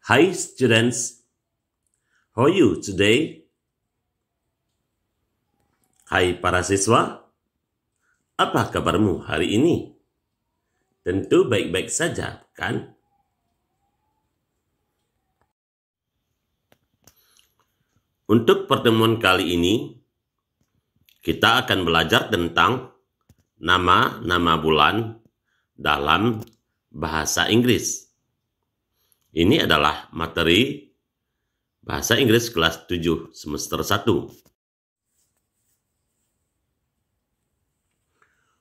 Hi students, how are you today? Hai para siswa, apa kabarmu hari ini? Tentu baik-baik saja, kan? Untuk pertemuan kali ini, kita akan belajar tentang nama-nama bulan dalam bahasa Inggris. Ini adalah materi bahasa Inggris kelas 7 semester 1.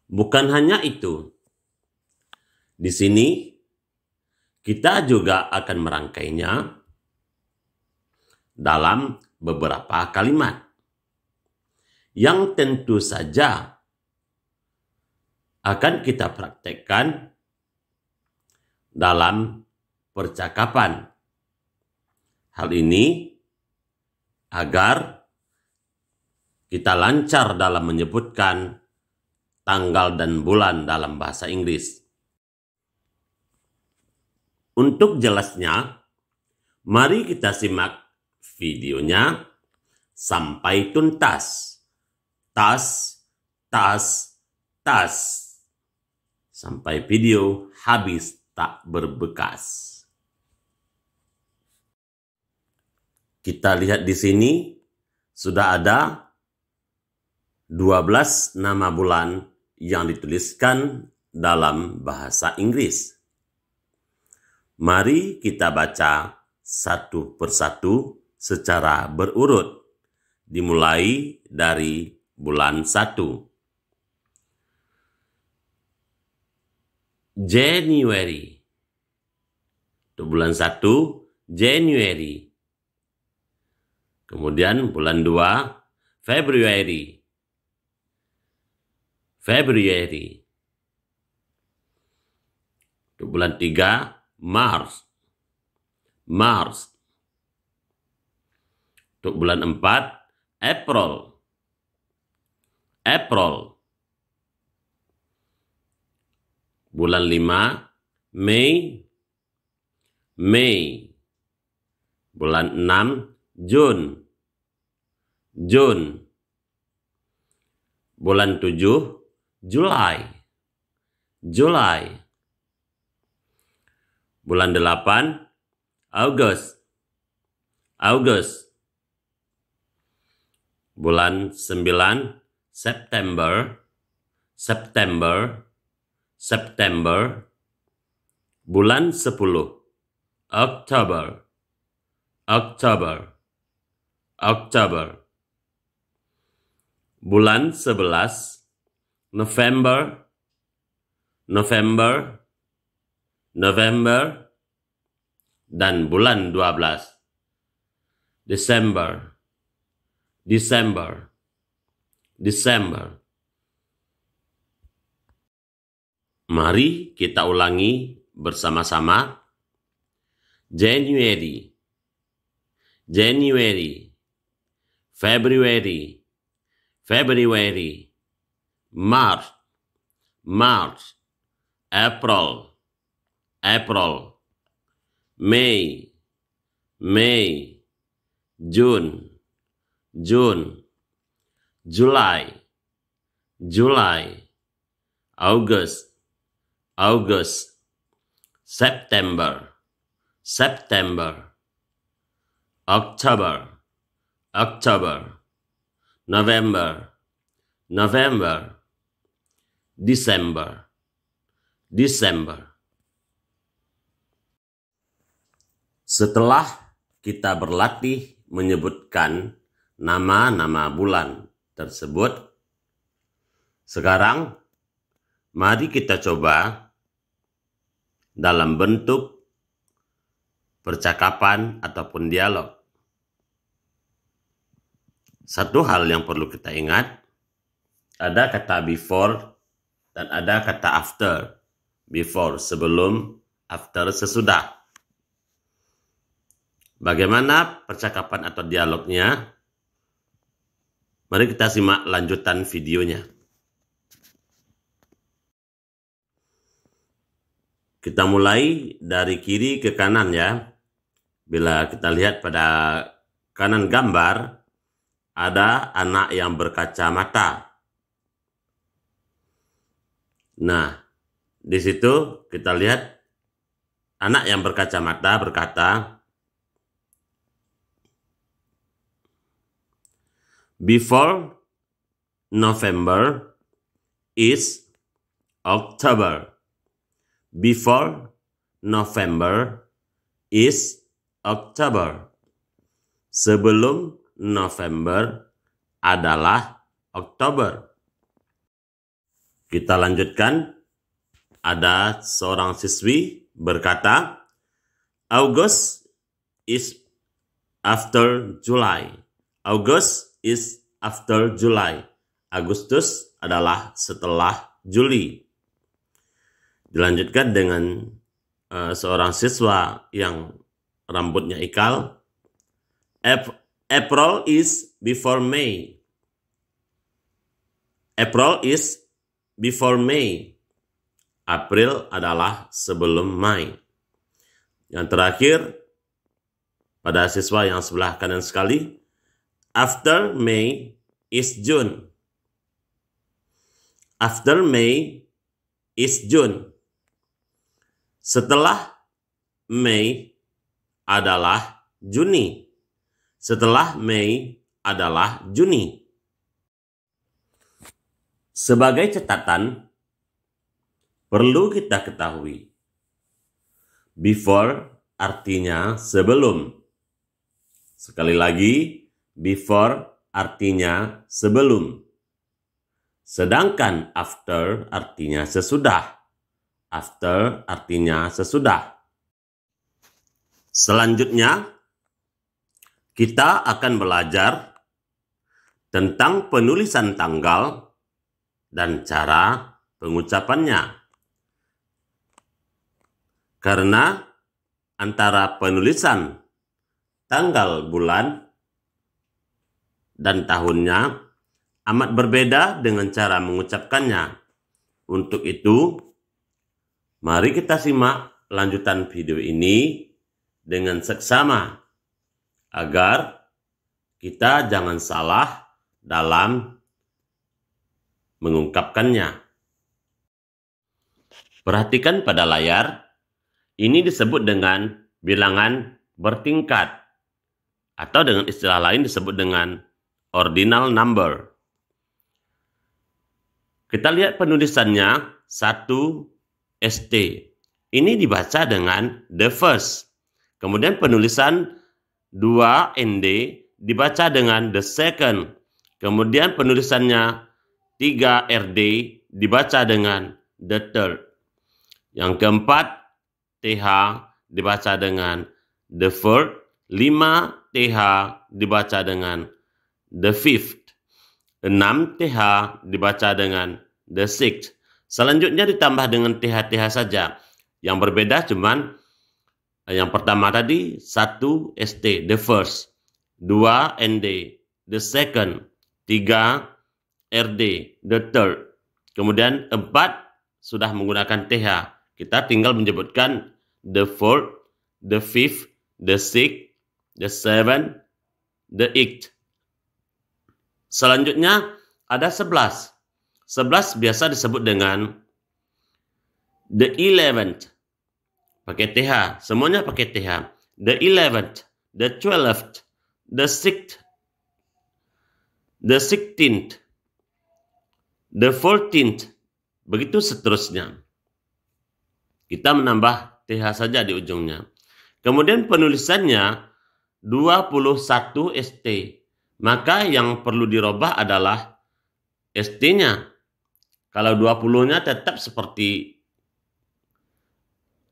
Bukan hanya itu. Di sini kita juga akan merangkainya dalam beberapa kalimat yang tentu saja akan kita praktekkan dalam percakapan. Hal ini agar kita lancar dalam menyebutkan tanggal dan bulan dalam bahasa Inggris. Untuk jelasnya, mari kita simak videonya sampai tuntas. Tas, tas, tas. Sampai video habis tak berbekas. Kita lihat di sini sudah ada 12 nama bulan yang dituliskan dalam bahasa Inggris. Mari kita baca satu persatu secara berurut, dimulai dari bulan 1. January. Untuk bulan 1, January. Kemudian bulan 2, February. February. Untuk bulan 3, March. March. Untuk bulan 4, April. April. Bulan 5, May. May. Bulan 6, June. June. Bulan 7, July. July. Bulan 8, August. August. Bulan 9, September. September. September. Bulan 10, October. October. October. Bulan 11, November. November. November. Dan bulan 12, December. December. December. Mari kita ulangi bersama-sama. January. January. February. February. March. March. April. April. May. May. June. June. July. July. August. August. September. September. October. October. November. November. December. December. Setelah kita berlatih menyebutkan nama-nama bulan tersebut, sekarang mari kita coba dalam bentuk percakapan ataupun dialog. Satu hal yang perlu kita ingat, ada kata before dan ada kata after. Before, sebelum, after, sesudah. Bagaimana percakapan atau dialognya? Mari kita simak lanjutan videonya. Kita mulai dari kiri ke kanan ya. Bila kita lihat pada kanan gambar, ada anak yang berkacamata. Nah, di situ kita lihat anak yang berkacamata berkata, "Before November is October." Before November is October. Sebelum November adalah Oktober. Kita lanjutkan. Ada seorang siswi berkata, August is after July. August is after July. Agustus adalah setelah Juli. Dilanjutkan dengan seorang siswa yang rambutnya ikal. April is before May. April is before May. April adalah sebelum Mei. Yang terakhir, pada siswa yang sebelah kanan sekali, after May is June. After May is June. Setelah Mei adalah Juni. Setelah Mei adalah Juni. Sebagai catatan, perlu kita ketahui, before artinya sebelum. Sekali lagi, before artinya sebelum. Sedangkan after artinya sesudah. After artinya sesudah. Selanjutnya, kita akan belajar tentang penulisan tanggal dan cara pengucapannya. Karena antara penulisan tanggal bulan dan tahunnya amat berbeda dengan cara mengucapkannya. Untuk itu, mari kita simak lanjutan video ini dengan seksama agar kita jangan salah dalam mengungkapkannya. Perhatikan pada layar, ini disebut dengan bilangan bertingkat atau dengan istilah lain disebut dengan ordinal number. Kita lihat penulisannya 1 ST. Ini dibaca dengan the first. Kemudian penulisan 2 ND dibaca dengan the second. Kemudian penulisannya 3 RD dibaca dengan the third. Yang keempat, TH dibaca dengan the fourth. 5 TH dibaca dengan the fifth. 6 TH dibaca dengan the sixth. Selanjutnya ditambah dengan TH-TH saja. Yang berbeda cuman yang pertama tadi 1 ST, the first. 2 ND, the second. 3 RD, the third. Kemudian 4 sudah menggunakan TH. Kita tinggal menyebutkan the fourth, the fifth, the sixth, the seventh, the eighth. Selanjutnya ada 11. 11 biasa disebut dengan the 11th. Pakai TH, semuanya pakai TH. The 11th, the 12th, the 6th, the 16th, the 14th, begitu seterusnya. Kita menambah TH saja di ujungnya. Kemudian penulisannya 21 ST. Maka yang perlu dirubah adalah ST-nya. Kalau 20-nya tetap seperti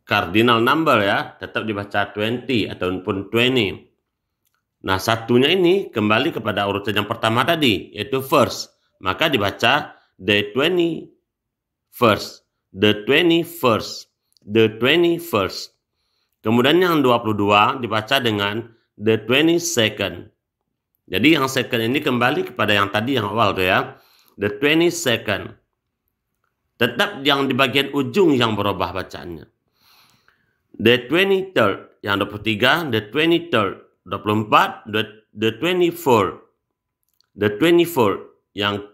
cardinal number ya, tetap dibaca 20 ataupun 20. Nah, satunya ini kembali kepada urutan yang pertama tadi, yaitu first. Maka dibaca the 21st, the 21st, the 21st. Kemudian yang 22 dibaca dengan the 22nd. Jadi yang second ini kembali kepada yang tadi yang awal tuh ya, the 22nd. Tetap yang di bagian ujung yang berubah bacaannya. The 23rd. Yang 23, the 23rd. 24, the 24. The 24. Yang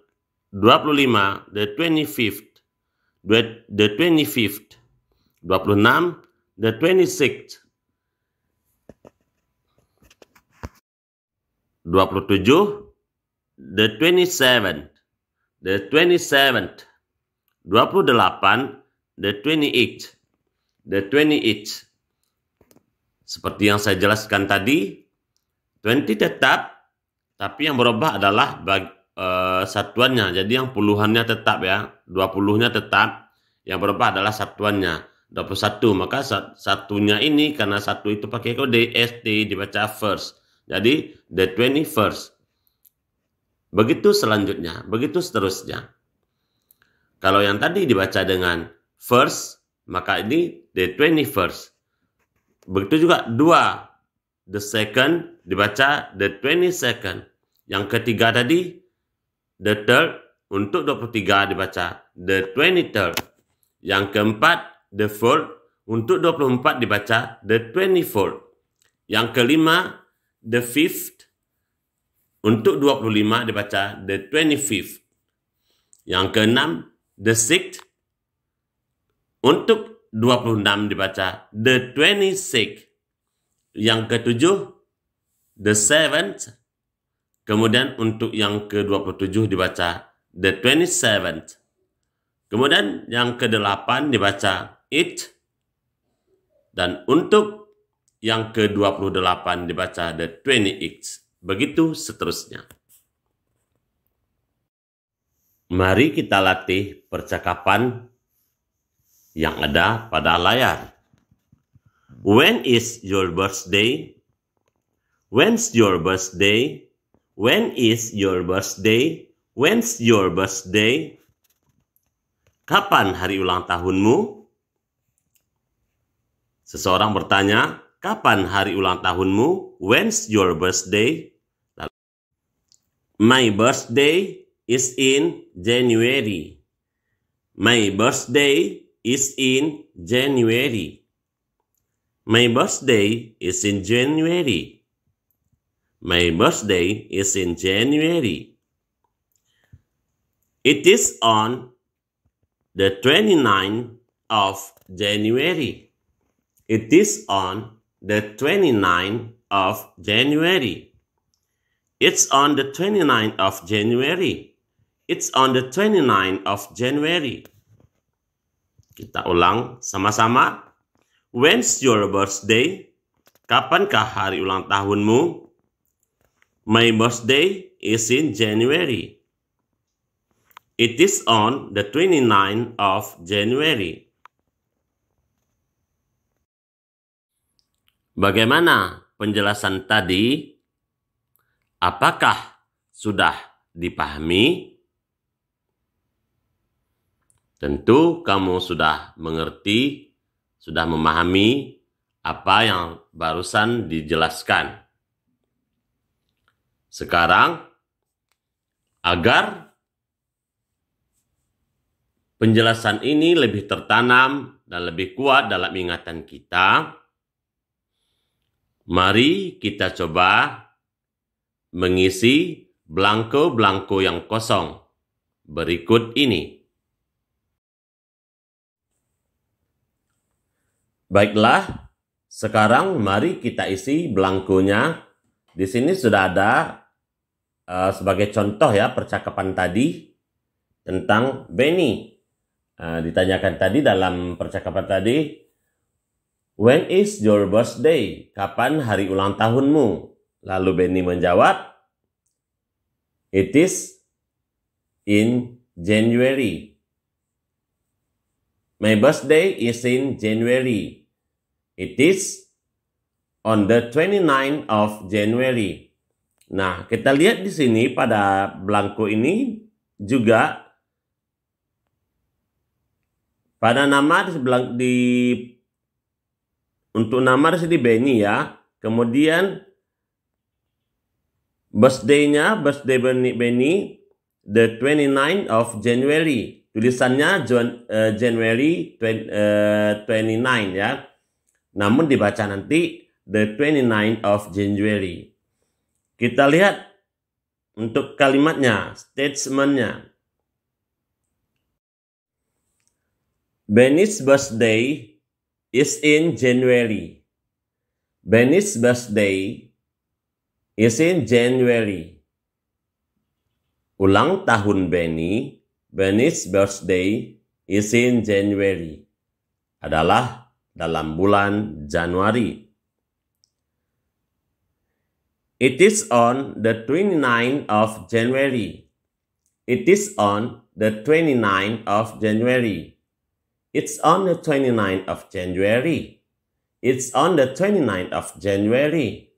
25, the 25th. The 25th. 26, the 26th. 27, the 27th. The 27th. 28, the 28th. The 28th. Seperti yang saya jelaskan tadi, 20 tetap, tapi yang berubah adalah satuannya. Jadi yang puluhannya tetap ya, 20-nya tetap, yang berubah adalah satuannya. 21, maka satunya ini karena satu itu pakai kode ST dibaca first. Jadi the 21st. Begitu selanjutnya, begitu seterusnya. Kalau yang tadi dibaca dengan first, maka ini the 21st. Begitu juga 2. The second dibaca the 22nd. Yang ketiga tadi, the third, untuk 23 dibaca the 23rd. Yang keempat, the fourth, untuk 24 dibaca the 24th. Yang kelima, the fifth, untuk 25 dibaca the 25th. Yang keenam, the sixth, untuk 26 dibaca the 26th. Yang ketujuh, the seventh. Kemudian untuk yang ke-27 dibaca the 27th. Kemudian yang ke-8 dibaca it. Dan untuk yang ke-28 dibaca the 28th. Begitu seterusnya. Mari kita latih percakapan yang ada pada layar. When is your birthday? When's your birthday? When is your birthday? When's your birthday? Kapan hari ulang tahunmu? Seseorang bertanya, kapan hari ulang tahunmu? When's your birthday? My birthday is in January. My birthday is in January. My birthday is in January. My birthday is in January. It is on the 29th of January. It is on the 29th of January. It's on the 29th of January. It's on the 29th of January. Kita ulang sama-sama. When's your birthday? Kapankah hari ulang tahunmu? My birthday is in January. It is on the 29th of January. Bagaimana penjelasan tadi? Apakah sudah dipahami? Tentu kamu sudah mengerti, sudah memahami apa yang barusan dijelaskan. Sekarang, agar penjelasan ini lebih tertanam dan lebih kuat dalam ingatan kita, mari kita coba mengisi blanko-blanko yang kosong berikut ini. Baiklah, sekarang mari kita isi blankonya. Di sini sudah ada sebagai contoh ya percakapan tadi tentang Benny. Ditanyakan tadi dalam percakapan tadi, when is your birthday? Kapan hari ulang tahunmu? Lalu Benny menjawab, it is in January. My birthday is in January. It is on the 29th of January. Nah, kita lihat di sini pada blanko ini juga pada nama untuk nama di sini Benny ya. Kemudian birthday-nya, birthday Benny, the 29th of January. Tulisannya January 29 ya. namun dibaca nanti the 29th of January. Kita lihat untuk kalimatnya, statementnya. Benny's birthday is in January. Benny's birthday is in January. Ulang tahun Benny, Benny's birthday is in January. Adalah dalam bulan Januari. It is on the 29th of January. It is on the 29th of January. It's on the 29th of January. It's on the 29th of January.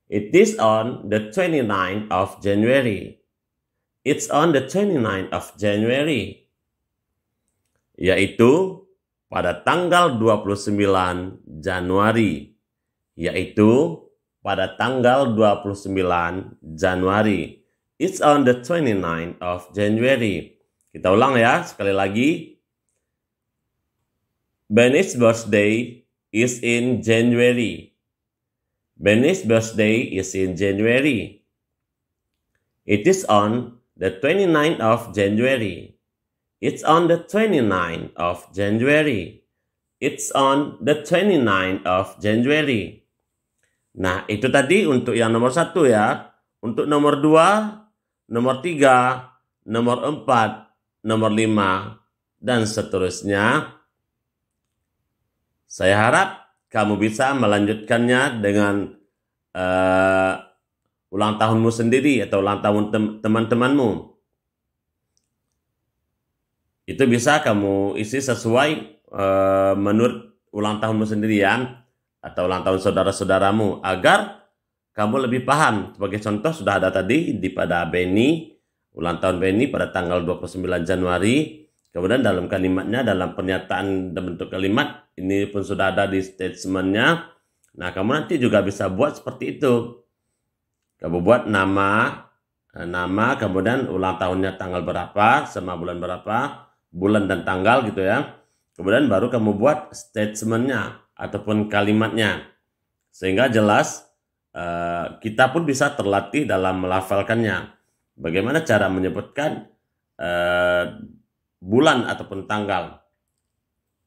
It is on the 29th of January. It's on the 29th of January. Yaitu pada tanggal 29 Januari. Yaitu pada tanggal 29 Januari. It's on the 29th of January. Kita ulang ya, sekali lagi. Benny's birthday is in January. Benny's birthday is in January. It is on the 29th of January. It's on the 29th of January. It's on the 29th of January. Nah, itu tadi untuk yang nomor 1 ya. Untuk nomor 2, nomor 3, nomor 4, nomor 5, dan seterusnya. Saya harap kamu bisa melanjutkannya dengan ulang tahunmu sendiri atau ulang tahun teman-temanmu. Itu bisa kamu isi sesuai menurut ulang tahunmu sendiri ya. Atau ulang tahun saudara-saudaramu, agar kamu lebih paham. Sebagai contoh sudah ada tadi pada Benny, ulang tahun Benny pada tanggal 29 Januari. Kemudian dalam kalimatnya, dalam pernyataan dan bentuk kalimat, ini pun sudah ada di statementnya. Nah, kamu nanti juga bisa buat seperti itu. Kamu buat nama, kemudian ulang tahunnya tanggal berapa, sama bulan berapa, bulan dan tanggal gitu ya. Kemudian baru kamu buat statementnya ataupun kalimatnya, sehingga jelas kita pun bisa terlatih dalam melafalkannya. Bagaimana cara menyebutkan bulan ataupun tanggal.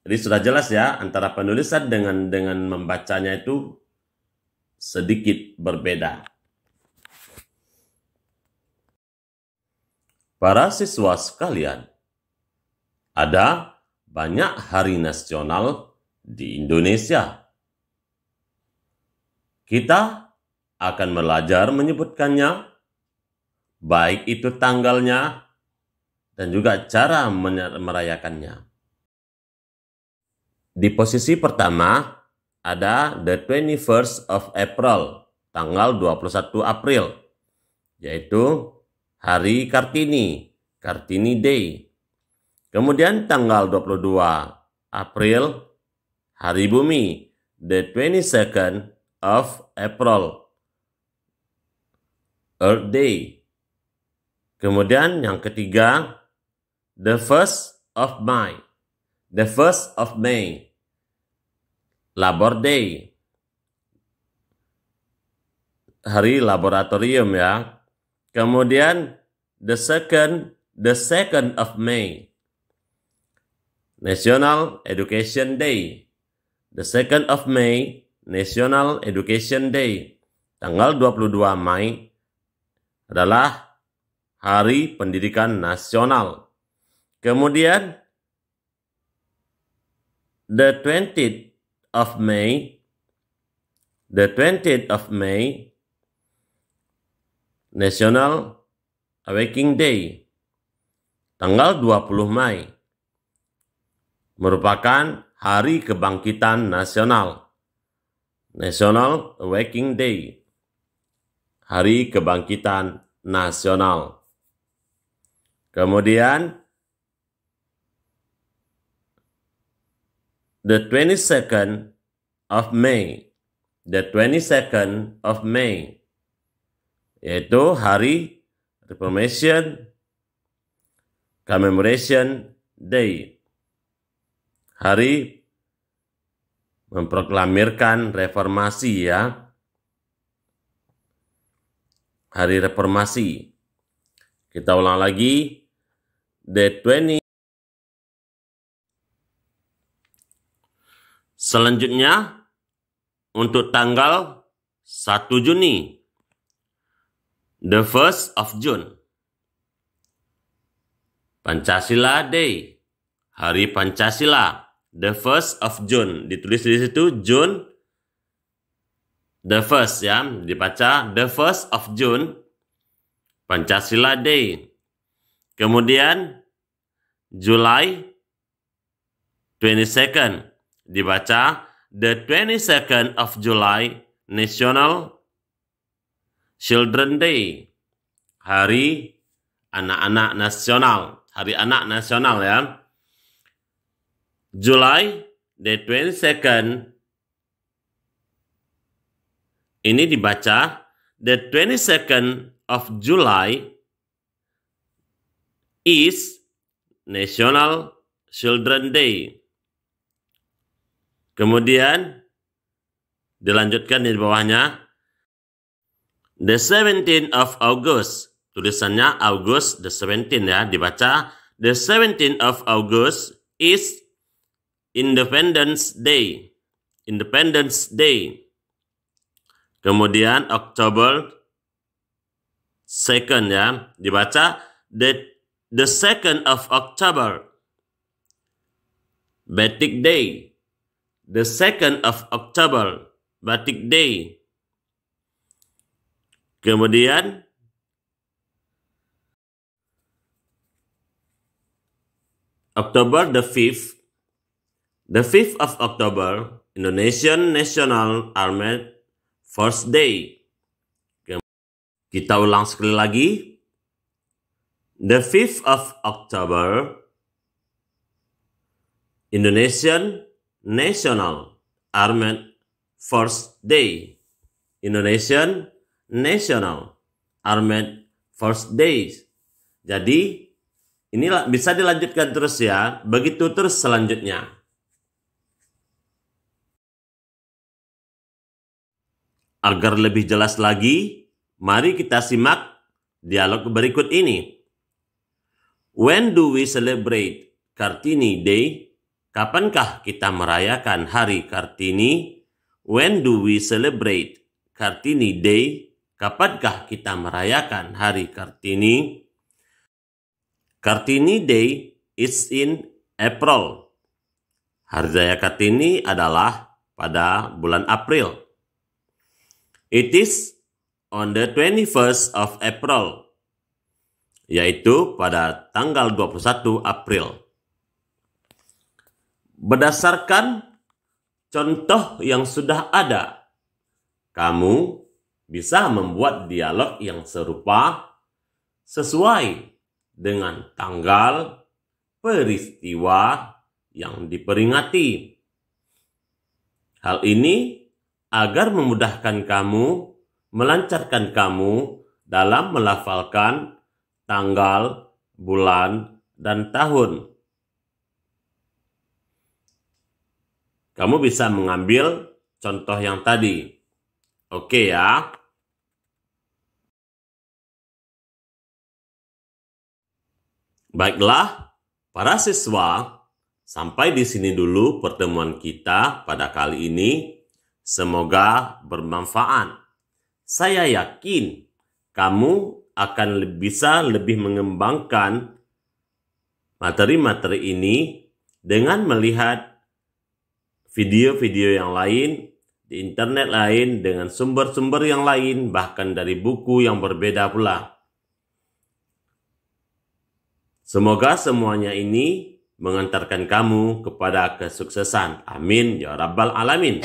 Jadi sudah jelas ya, antara penulisan dengan membacanya itu sedikit berbeda. Para siswa sekalian, ada banyak hari nasional di Indonesia. Kita akan belajar menyebutkannya, baik itu tanggalnya dan juga cara merayakannya. Di posisi pertama ada the 21st of April, tanggal 21 April, yaitu hari Kartini, Kartini Day. Kemudian tanggal 22 April, Hari Bumi, the 22nd of April, Earth Day. Kemudian yang ketiga, the 1st of May, the 1st of May, Labor Day, hari laboratorium ya. Kemudian the 2nd of May, National Education Day. The 2nd of May, National Education Day. Tanggal 22 Mei adalah Hari Pendidikan Nasional. Kemudian the 20th of May, National Awakening Day. Tanggal 20 Mei merupakan Hari Kebangkitan Nasional, National Awakening Day, Hari Kebangkitan Nasional. Kemudian the 22nd of May, yaitu Hari Reformation Commemoration Day, Hari memproklamirkan reformasi ya. Hari reformasi. Kita ulang lagi. The 20. Selanjutnya untuk tanggal 1 Juni. The 1st of June. Pancasila Day. Hari Pancasila. The 1st of June. Ditulis di situ June the 1st ya. Dibaca the 1st of June. Pancasila Day. Kemudian July 22nd. Dibaca the 22nd of July. National Children Day. Hari anak-anak nasional. Hari anak nasional ya. July the 22nd. Ini dibaca the 22nd of July is National Children Day. Kemudian dilanjutkan di bawahnya the 17th of August. Tulisannya August the 17th ya. Dibaca the 17th of August is Independence Day. Independence Day. Kemudian October 2nd ya. Dibaca the 2nd of October. Batik Day. The 2nd of October. Batik Day. Kemudian October the 5th. The 5th of October, Indonesian National Armed Force Day. Kita ulang sekali lagi. The 5th of October, Indonesian National Armed Force Day. Indonesian National Armed Force Day. Jadi, ini bisa dilanjutkan terus ya. Begitu terus selanjutnya. Agar lebih jelas lagi, mari kita simak dialog berikut ini. When do we celebrate Kartini Day? Kapankah kita merayakan Hari Kartini? When do we celebrate Kartini Day? Kapankah kita merayakan Hari Kartini? Kartini Day is in April. Hari Raya Kartini adalah pada bulan April. It is on the 21st of April, yaitu pada tanggal 21 April. Berdasarkan contoh yang sudah ada, kamu bisa membuat dialog yang serupa sesuai dengan tanggal peristiwa yang diperingati. Hal ini agar memudahkan kamu, melancarkan kamu dalam melafalkan tanggal, bulan, dan tahun. Kamu bisa mengambil contoh yang tadi. Oke ya. Baiklah, para siswa, sampai di sini dulu pertemuan kita pada kali ini. Semoga bermanfaat. Saya yakin kamu akan bisa lebih mengembangkan materi-materi ini dengan melihat video-video yang lain di internet lain dengan sumber-sumber yang lain, bahkan dari buku yang berbeda pula. Semoga semuanya ini mengantarkan kamu kepada kesuksesan. Amin ya rabbal alamin.